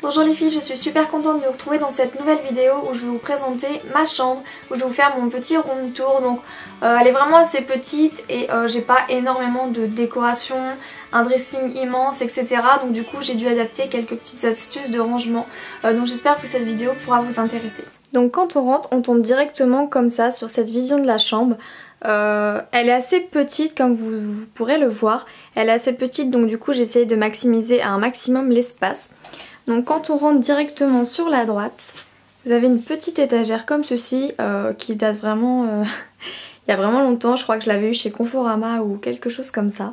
Bonjour les filles, je suis super contente de vous retrouver dans cette nouvelle vidéo où je vais vous présenter ma chambre, où je vais vous faire mon petit room tour. Donc elle est vraiment assez petite et j'ai pas énormément de décoration, un dressing immense, etc. Donc du coup j'ai dû adapter quelques petites astuces de rangement. Donc j'espère que cette vidéo pourra vous intéresser. Donc quand on rentre, on tombe directement comme ça sur cette vision de la chambre. Elle est assez petite comme vous pourrez le voir. Elle est assez petite, donc du coup j'ai essayé de maximiser à un maximum l'espace. Donc quand on rentre directement sur la droite, vous avez une petite étagère comme ceci qui date vraiment il y a vraiment longtemps. Je crois que je l'avais eu chez Conforama ou quelque chose comme ça.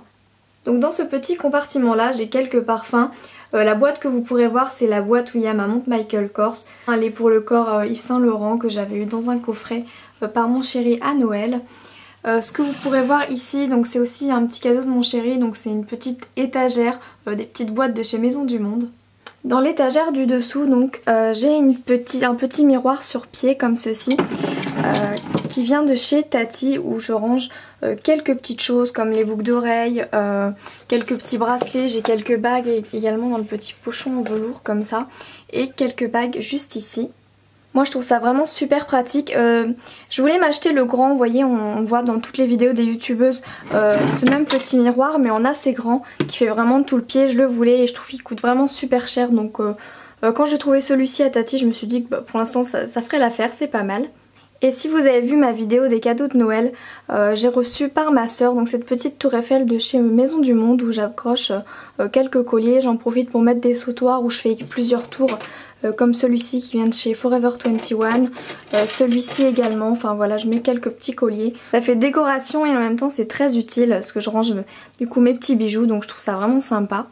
Donc dans ce petit compartiment là j'ai quelques parfums. La boîte que vous pourrez voir, c'est la boîte où il y a ma montre Michael Kors. Elle est pour le corps Yves Saint Laurent que j'avais eu dans un coffret par mon chéri à Noël. Ce que vous pourrez voir ici, donc c'est aussi un petit cadeau de mon chéri, donc c'est une petite étagère, des petites boîtes de chez Maison du Monde. Dans l'étagère du dessous, donc j'ai un petit miroir sur pied comme ceci, qui vient de chez Tati, où je range quelques petites choses comme les boucles d'oreilles, quelques petits bracelets, j'ai quelques bagues également dans le petit pochon en velours comme ça, et quelques bagues juste ici. Moi je trouve ça vraiment super pratique. Je voulais m'acheter le grand, vous voyez on voit dans toutes les vidéos des youtubeuses ce même petit miroir mais en assez grand qui fait vraiment tout le pied. Je le voulais et je trouve qu'il coûte vraiment super cher, donc quand j'ai trouvé celui-ci à Tati je me suis dit que pour l'instant ça ferait l'affaire, c'est pas mal. Et si vous avez vu ma vidéo des cadeaux de Noël, j'ai reçu par ma soeur donc cette petite tour Eiffel de chez Maison du Monde où j'accroche quelques colliers. J'en profite pour mettre des sautoirs où je fais plusieurs tours comme celui-ci qui vient de chez Forever 21, celui-ci également. Enfin voilà, je mets quelques petits colliers. Ça fait décoration et en même temps c'est très utile parce que je range du coup mes petits bijoux, donc je trouve ça vraiment sympa.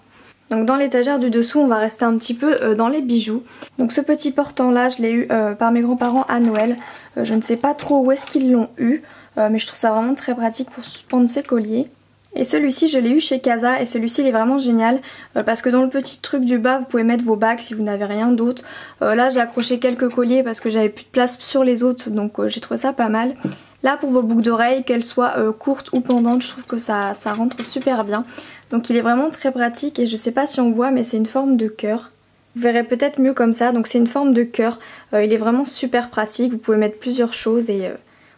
Donc dans l'étagère du dessous on va rester un petit peu dans les bijoux. Donc ce petit portant là je l'ai eu par mes grands-parents à Noël. Je ne sais pas trop où est-ce qu'ils l'ont eu, mais je trouve ça vraiment très pratique pour suspendre ses colliers. Et celui-ci je l'ai eu chez Casa et celui-ci il est vraiment génial parce que dans le petit truc du bas vous pouvez mettre vos bagues si vous n'avez rien d'autre. Là j'ai accroché quelques colliers parce que j'avais plus de place sur les autres, donc j'ai trouvé ça pas mal. Là pour vos boucles d'oreilles, qu'elles soient courtes ou pendantes, je trouve que ça rentre super bien. Donc il est vraiment très pratique et je sais pas si on voit mais c'est une forme de cœur. Vous verrez peut-être mieux comme ça, donc c'est une forme de cœur. Il est vraiment super pratique, vous pouvez mettre plusieurs choses et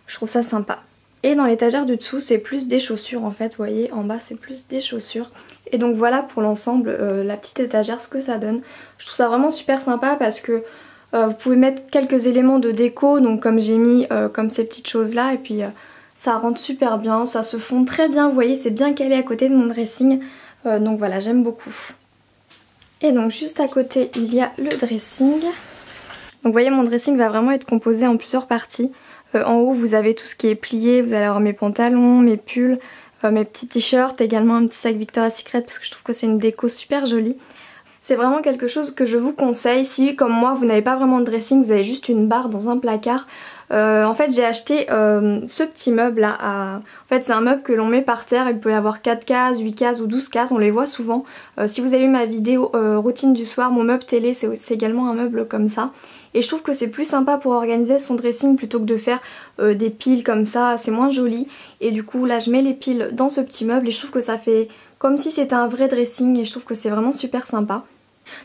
je trouve ça sympa. Et dans l'étagère du dessous c'est plus des chaussures en fait, vous voyez en bas c'est plus des chaussures. Et donc voilà pour l'ensemble la petite étagère ce que ça donne. Je trouve ça vraiment super sympa parce que vous pouvez mettre quelques éléments de déco, donc comme j'ai mis comme ces petites choses là, et puis ça rentre super bien, ça se fond très bien, vous voyez c'est bien calé à côté de mon dressing, donc voilà j'aime beaucoup. Et donc juste à côté il y a le dressing. Donc vous voyez mon dressing va vraiment être composé en plusieurs parties. En haut vous avez tout ce qui est plié, vous allez avoir mes pantalons, mes pulls, mes petits t-shirts, également un petit sac Victoria's Secret parce que je trouve que c'est une déco super jolie. C'est vraiment quelque chose que je vous conseille. Si comme moi vous n'avez pas vraiment de dressing, vous avez juste une barre dans un placard. En fait j'ai acheté ce petit meuble là. En fait c'est un meuble que l'on met par terre. Il peut y avoir 4 cases, 8 cases ou 12 cases, on les voit souvent. Si vous avez vu ma vidéo routine du soir, mon meuble télé c'est également un meuble comme ça. Et je trouve que c'est plus sympa pour organiser son dressing plutôt que de faire des piles comme ça, c'est moins joli. Et du coup là je mets les piles dans ce petit meuble et je trouve que ça fait comme si c'était un vrai dressing et je trouve que c'est vraiment super sympa.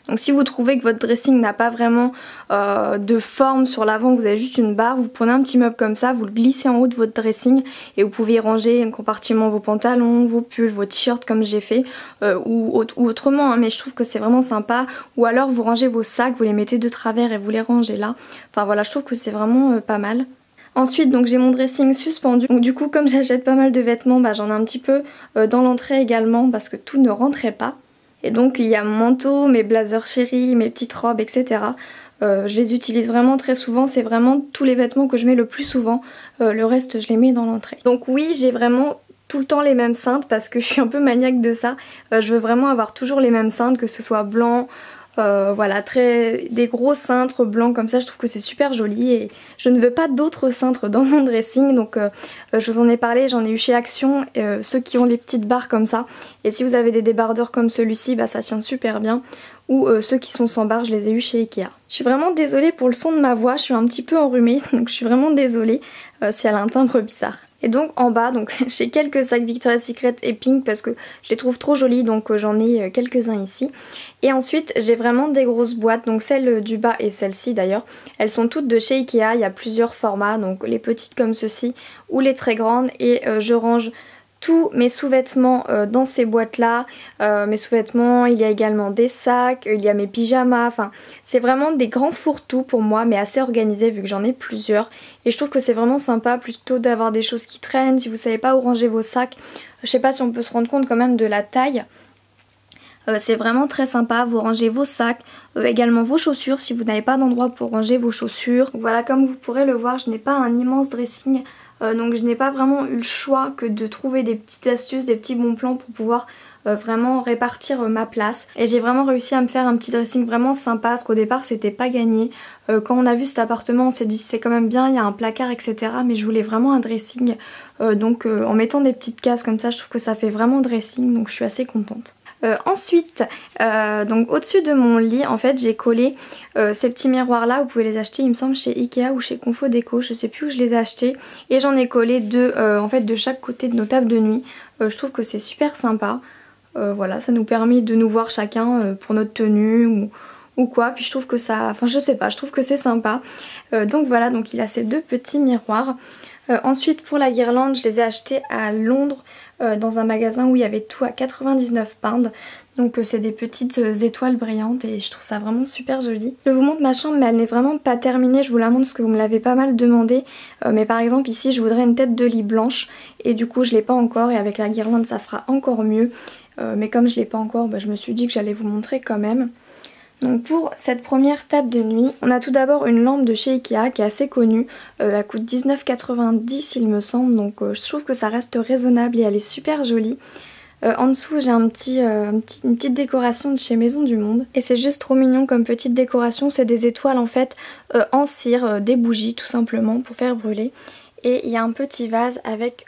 Donc si vous trouvez que votre dressing n'a pas vraiment de forme sur l'avant, vous avez juste une barre, vous prenez un petit meuble comme ça, vous le glissez en haut de votre dressing et vous pouvez y ranger un compartiment vos pantalons, vos pulls, vos t-shirts comme j'ai fait ou autrement, hein, mais je trouve que c'est vraiment sympa. Ou alors vous rangez vos sacs, vous les mettez de travers et vous les rangez là. Enfin voilà, je trouve que c'est vraiment pas mal. Ensuite donc j'ai mon dressing suspendu, donc du coup comme j'achète pas mal de vêtements, bah, j'en ai un petit peu dans l'entrée également parce que tout ne rentrait pas. Et donc il y a mon manteau, mes blazers chéris, mes petites robes, etc. Je les utilise vraiment très souvent, c'est vraiment tous les vêtements que je mets le plus souvent. Le reste je les mets dans l'entrée. Donc oui j'ai vraiment tout le temps les mêmes cintres parce que je suis un peu maniaque de ça. Je veux vraiment avoir toujours les mêmes cintres, que ce soit blanc. Voilà, des gros cintres blancs comme ça, je trouve que c'est super joli et je ne veux pas d'autres cintres dans mon dressing, donc je vous en ai parlé, j'en ai eu chez Action, ceux qui ont les petites barres comme ça, et si vous avez des débardeurs comme celui-ci, bah ça tient super bien, ou ceux qui sont sans barre, je les ai eu chez Ikea. Je suis vraiment désolée pour le son de ma voix, je suis un petit peu enrhumée, donc je suis vraiment désolée si elle a un timbre bizarre. Et donc en bas, donc j'ai quelques sacs Victoria's Secret et Pink parce que je les trouve trop jolis, donc j'en ai quelques-uns ici. Et ensuite j'ai vraiment des grosses boîtes, donc celle du bas et celle-ci d'ailleurs, elles sont toutes de chez Ikea, il y a plusieurs formats, donc les petites comme ceci ou les très grandes, et je range tous mes sous-vêtements dans ces boîtes là. Mes sous-vêtements, il y a également des sacs, il y a mes pyjamas, enfin c'est vraiment des grands fourre-tout pour moi, mais assez organisés vu que j'en ai plusieurs. Et je trouve que c'est vraiment sympa plutôt d'avoir des choses qui traînent. Si vous savez pas où ranger vos sacs, je sais pas si on peut se rendre compte quand même de la taille. C'est vraiment très sympa, vous rangez vos sacs, également vos chaussures si vous n'avez pas d'endroit pour ranger vos chaussures. Donc voilà, comme vous pourrez le voir, je n'ai pas un immense dressing, donc je n'ai pas vraiment eu le choix que de trouver des petites astuces, des petits bons plans pour pouvoir vraiment répartir ma place. Et j'ai vraiment réussi à me faire un petit dressing vraiment sympa, parce qu'au départ c'était pas gagné. Quand on a vu cet appartement on s'est dit c'est quand même bien, il y a un placard etc. Mais je voulais vraiment un dressing, donc en mettant des petites cases comme ça je trouve que ça fait vraiment dressing, donc je suis assez contente. Ensuite, donc au-dessus de mon lit, en fait, j'ai collé ces petits miroirs là. Vous pouvez les acheter, il me semble, chez Ikea ou chez Confo Déco. Je sais plus où je les ai achetés. Et j'en ai collé deux, en fait, de chaque côté de nos tables de nuit. Je trouve que c'est super sympa. Voilà, ça nous permet de nous voir chacun pour notre tenue ou quoi. Puis je trouve que ça, enfin je sais pas, je trouve que c'est sympa. Donc voilà, donc il a ces deux petits miroirs. Ensuite pour la guirlande, je les ai achetés à Londres dans un magasin où il y avait tout à 99 pounds. Donc c'est des petites étoiles brillantes et je trouve ça vraiment super joli. Je vous montre ma chambre mais elle n'est vraiment pas terminée, je vous la montre parce que vous me l'avez pas mal demandé. Mais par exemple ici je voudrais une tête de lit blanche et du coup je l'ai pas encore et avec la guirlande ça fera encore mieux. Mais comme je l'ai pas encore, je me suis dit que j'allais vous montrer quand même. Donc pour cette première table de nuit, on a tout d'abord une lampe de chez Ikea qui est assez connue, elle coûte 19,90 il me semble, donc je trouve que ça reste raisonnable et elle est super jolie. En dessous j'ai une petite décoration de chez Maison du Monde et c'est juste trop mignon comme petite décoration, c'est des étoiles en fait en cire, des bougies tout simplement pour faire brûler. Et il y a un petit vase avec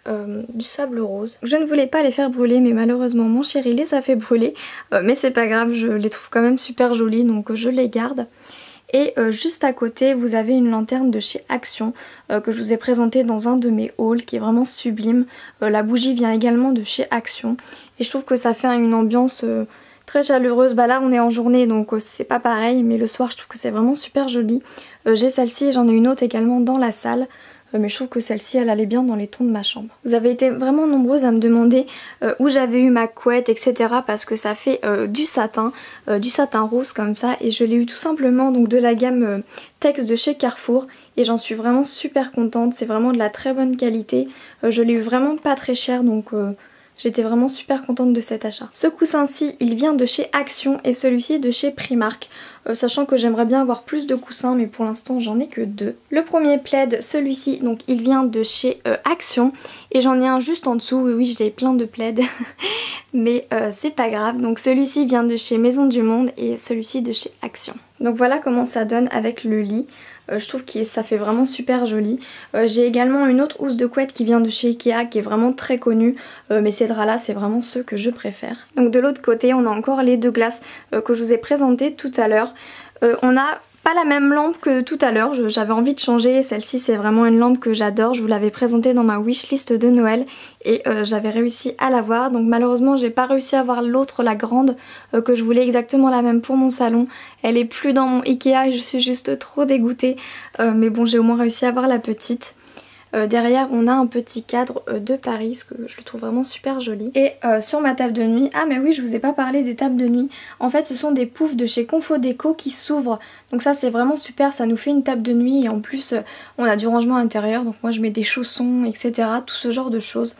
du sable rose. Je ne voulais pas les faire brûler mais malheureusement mon chéri les a fait brûler. Mais c'est pas grave, je les trouve quand même super jolies donc je les garde. Et juste à côté vous avez une lanterne de chez Action que je vous ai présentée dans un de mes hauls qui est vraiment sublime. La bougie vient également de chez Action et je trouve que ça fait une ambiance très chaleureuse. Bah là on est en journée donc c'est pas pareil mais le soir je trouve que c'est vraiment super joli. J'ai celle-ci et j'en ai une autre également dans la salle. Mais je trouve que celle-ci elle allait bien dans les tons de ma chambre. Vous avez été vraiment nombreuses à me demander où j'avais eu ma couette etc. parce que ça fait du satin rose comme ça et je l'ai eu tout simplement donc de la gamme Tex de chez Carrefour et j'en suis vraiment super contente, c'est vraiment de la très bonne qualité. Je l'ai eu vraiment pas très cher donc j'étais vraiment super contente de cet achat. Ce coussin-ci, il vient de chez Action et celui-ci de chez Primark. Sachant que j'aimerais bien avoir plus de coussins mais pour l'instant j'en ai que deux. Le premier plaid, celui-ci, donc il vient de chez Action et j'en ai un juste en dessous. Oui, j'ai plein de plaids mais c'est pas grave. Donc celui-ci vient de chez Maison du Monde et celui-ci de chez Action. Donc voilà comment ça donne avec le lit. Je trouve que ça fait vraiment super joli. J'ai également une autre housse de couette qui vient de chez Ikea qui est vraiment très connue. Mais ces draps là c'est vraiment ceux que je préfère. Donc de l'autre côté on a encore les deux glaces que je vous ai présentées tout à l'heure. On a pas la même lampe que tout à l'heure, j'avais envie de changer, celle-ci c'est vraiment une lampe que j'adore, je vous l'avais présentée dans ma wishlist de Noël et j'avais réussi à l'avoir, donc malheureusement j'ai pas réussi à avoir l'autre, la grande, que je voulais exactement la même pour mon salon, elle est plus dans mon Ikea et je suis juste trop dégoûtée, mais bon j'ai au moins réussi à avoir la petite. Derrière on a un petit cadre de Paris, ce que je le trouve vraiment super joli. Et sur ma table de nuit, ah mais oui je vous ai pas parlé des tables de nuit. En fait ce sont des poufs de chez Confo Déco qui s'ouvrent. Donc ça c'est vraiment super, ça nous fait une table de nuit et en plus on a du rangement intérieur. Donc moi je mets des chaussons etc, tout ce genre de choses.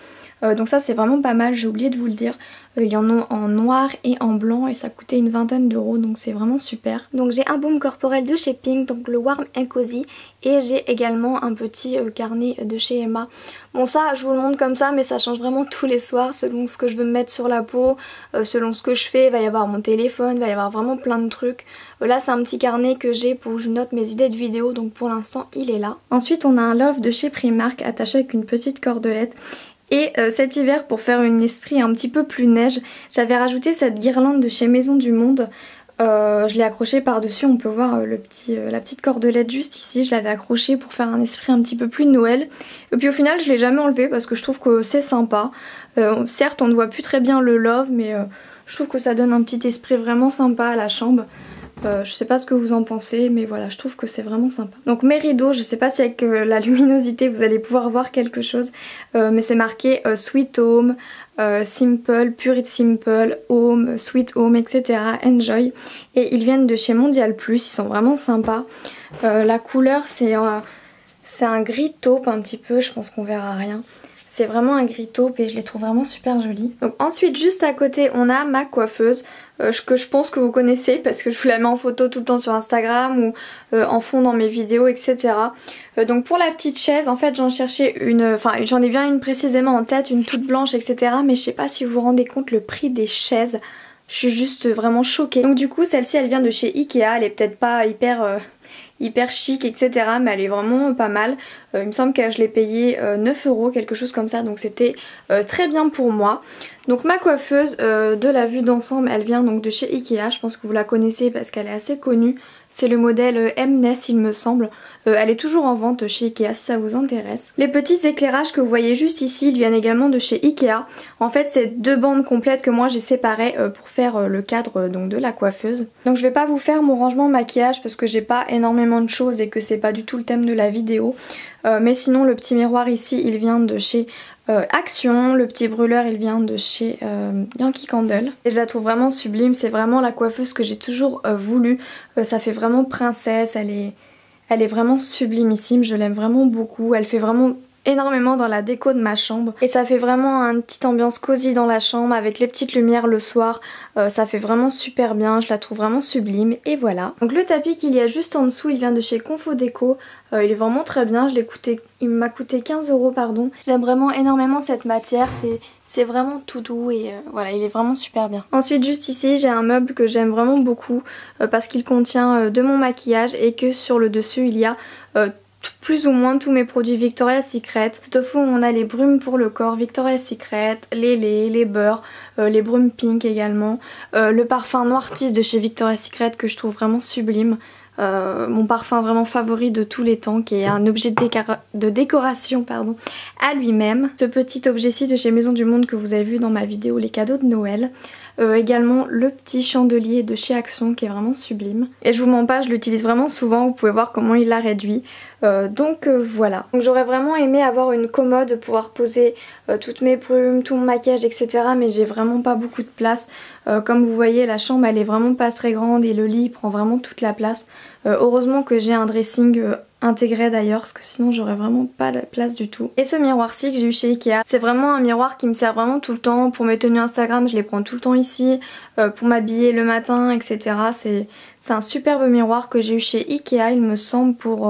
Donc ça c'est vraiment pas mal, j'ai oublié de vous le dire. Il y en a en noir et en blanc et ça coûtait une vingtaine d'euros donc c'est vraiment super. Donc j'ai un baume corporel de chez Pink, donc le Warm & Cozy, et j'ai également un petit carnet de chez Emma. Bon ça je vous le montre comme ça mais ça change vraiment tous les soirs selon ce que je veux me mettre sur la peau, selon ce que je fais, il va y avoir mon téléphone, il va y avoir vraiment plein de trucs. Là c'est un petit carnet que j'ai pour où je note mes idées de vidéos donc pour l'instant il est là. Ensuite on a un love de chez Primark attaché avec une petite cordelette. Et cet hiver, pour faire un esprit un petit peu plus neige, j'avais rajouté cette guirlande de chez Maison du Monde. je l'ai accroché par-dessus, on peut voir la petite cordelette juste ici, je l'avais accroché pour faire un esprit un petit peu plus Noël. Et puis au final je l'ai jamais enlevé parce que je trouve que c'est sympa. Certes on ne voit plus très bien le love, mais je trouve que ça donne un petit esprit vraiment sympa à la chambre. Je sais pas ce que vous en pensez, mais voilà, je trouve que c'est vraiment sympa. Donc mes rideaux, je sais pas si avec la luminosité vous allez pouvoir voir quelque chose, mais c'est marqué Sweet Home, Simple, Pure It Simple, Home, Sweet Home, etc. Enjoy. Et ils viennent de chez Mondial Plus, ils sont vraiment sympas. La couleur c'est un gris taupe un petit peu, je pense qu'on verra rien. C'est vraiment un gris taupe et je les trouve vraiment super jolis. Donc ensuite juste à côté on a ma coiffeuse que je pense que vous connaissez parce que je vous la mets en photo tout le temps sur Instagram ou en fond dans mes vidéos, etc. Donc pour la petite chaise en fait j'en cherchais une, enfin j'en ai bien une précisément en tête, une toute blanche, etc. Mais je sais pas si vous vous rendez compte le prix des chaises. Je suis juste vraiment choquée. Donc du coup celle-ci elle vient de chez Ikea, elle est peut-être pas hyper chic, etc. mais elle est vraiment pas mal. Il me semble que je l'ai payé 9 €, quelque chose comme ça, donc c'était très bien pour moi. Donc ma coiffeuse, de la vue d'ensemble, elle vient donc de chez Ikea, je pense que vous la connaissez parce qu'elle est assez connue. C'est le modèle Mness il me semble. Elle est toujours en vente chez Ikea si ça vous intéresse. Les petits éclairages que vous voyez juste ici, ils viennent également de chez Ikea. En fait c'est 2 bandes complètes que moi j'ai séparées pour faire le cadre donc de la coiffeuse. Donc je vais pas vous faire mon rangement maquillage parce que j'ai pas énormément de choses et que c'est pas du tout le thème de la vidéo. Mais sinon le petit miroir ici il vient de chez Action, le petit brûleur il vient de chez Yankee Candle et je la trouve vraiment sublime, c'est vraiment la coiffeuse que j'ai toujours voulu. Ça fait vraiment princesse, elle est vraiment sublimissime, je l'aime vraiment beaucoup, elle fait vraiment énormément dans la déco de ma chambre et ça fait vraiment une petite ambiance cosy dans la chambre avec les petites lumières le soir. Ça fait vraiment super bien, je la trouve vraiment sublime et voilà. Donc le tapis qu'il y a juste en dessous il vient de chez Confo Déco, il est vraiment très bien, il m'a coûté 15 € pardon. J'aime vraiment énormément cette matière, c'est vraiment tout doux et voilà, il est vraiment super bien. Ensuite juste ici j'ai un meuble que j'aime vraiment beaucoup parce qu'il contient de mon maquillage et que sur le dessus il y a plus ou moins tous mes produits Victoria's Secret. Tout au fond on a les brumes pour le corps Victoria's Secret, les laits, les beurres, les brumes pink également, le parfum Noirtis de chez Victoria's Secret que je trouve vraiment sublime. Mon parfum vraiment favori de tous les temps qui est un objet de décoration pardon, à lui-même. Ce petit objet-ci de chez Maison du Monde que vous avez vu dans ma vidéo les cadeaux de Noël. Également le petit chandelier de chez Action qui est vraiment sublime. Et je vous mens pas, je l'utilise vraiment souvent, vous pouvez voir comment il l'a réduit. Donc voilà. Donc j'aurais vraiment aimé avoir une commode, pouvoir poser toutes mes brumes, tout mon maquillage, etc. Mais j'ai vraiment pas beaucoup de place. Comme vous voyez la chambre elle est vraiment pas très grande et le lit prend vraiment toute la place. Heureusement que j'ai un dressing intégré d'ailleurs parce que sinon j'aurais vraiment pas la place du tout. Et ce miroir-ci que j'ai eu chez Ikea, c'est vraiment un miroir qui me sert vraiment tout le temps. Pour mes tenues Instagram je les prends tout le temps ici, pour m'habiller le matin, etc. C'est un superbe miroir que j'ai eu chez Ikea il me semble pour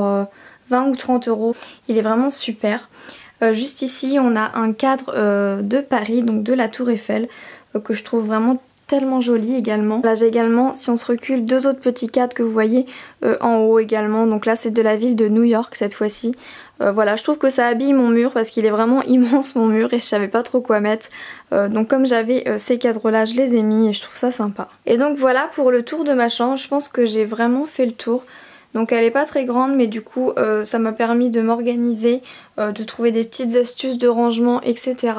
20 ou 30 €. Il est vraiment super. Juste ici on a un cadre de Paris, donc de la Tour Eiffel, que je trouve vraiment tellement joli également. Là j'ai également, si on se recule, 2 autres petits cadres que vous voyez en haut également. Donc là c'est de la ville de New York cette fois-ci. Voilà, je trouve que ça habille mon mur parce qu'il est vraiment immense mon mur et je savais pas trop quoi mettre. Donc comme j'avais ces cadres là je les ai mis et je trouve ça sympa. Et donc voilà pour le tour de ma chambre, je pense que j'ai vraiment fait le tour. Donc elle est pas très grande mais du coup ça m'a permis de m'organiser, de trouver des petites astuces de rangement, etc.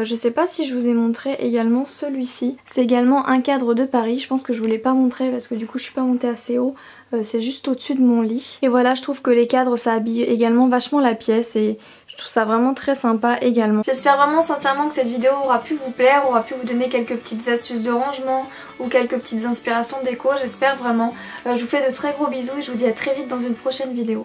Je sais pas si je vous ai montré également celui-ci. C'est également un cadre de Paris, je pense que je vous l'ai pas montré parce que du coup je suis pas montée assez haut. C'est juste au-dessus de mon lit. Et voilà, je trouve que les cadres ça habille également vachement la pièce et je trouve ça vraiment très sympa également. J'espère vraiment sincèrement que cette vidéo aura pu vous plaire, aura pu vous donner quelques petites astuces de rangement ou quelques petites inspirations déco, j'espère vraiment. Je vous fais de très gros bisous et je vous dis à très vite dans une prochaine vidéo.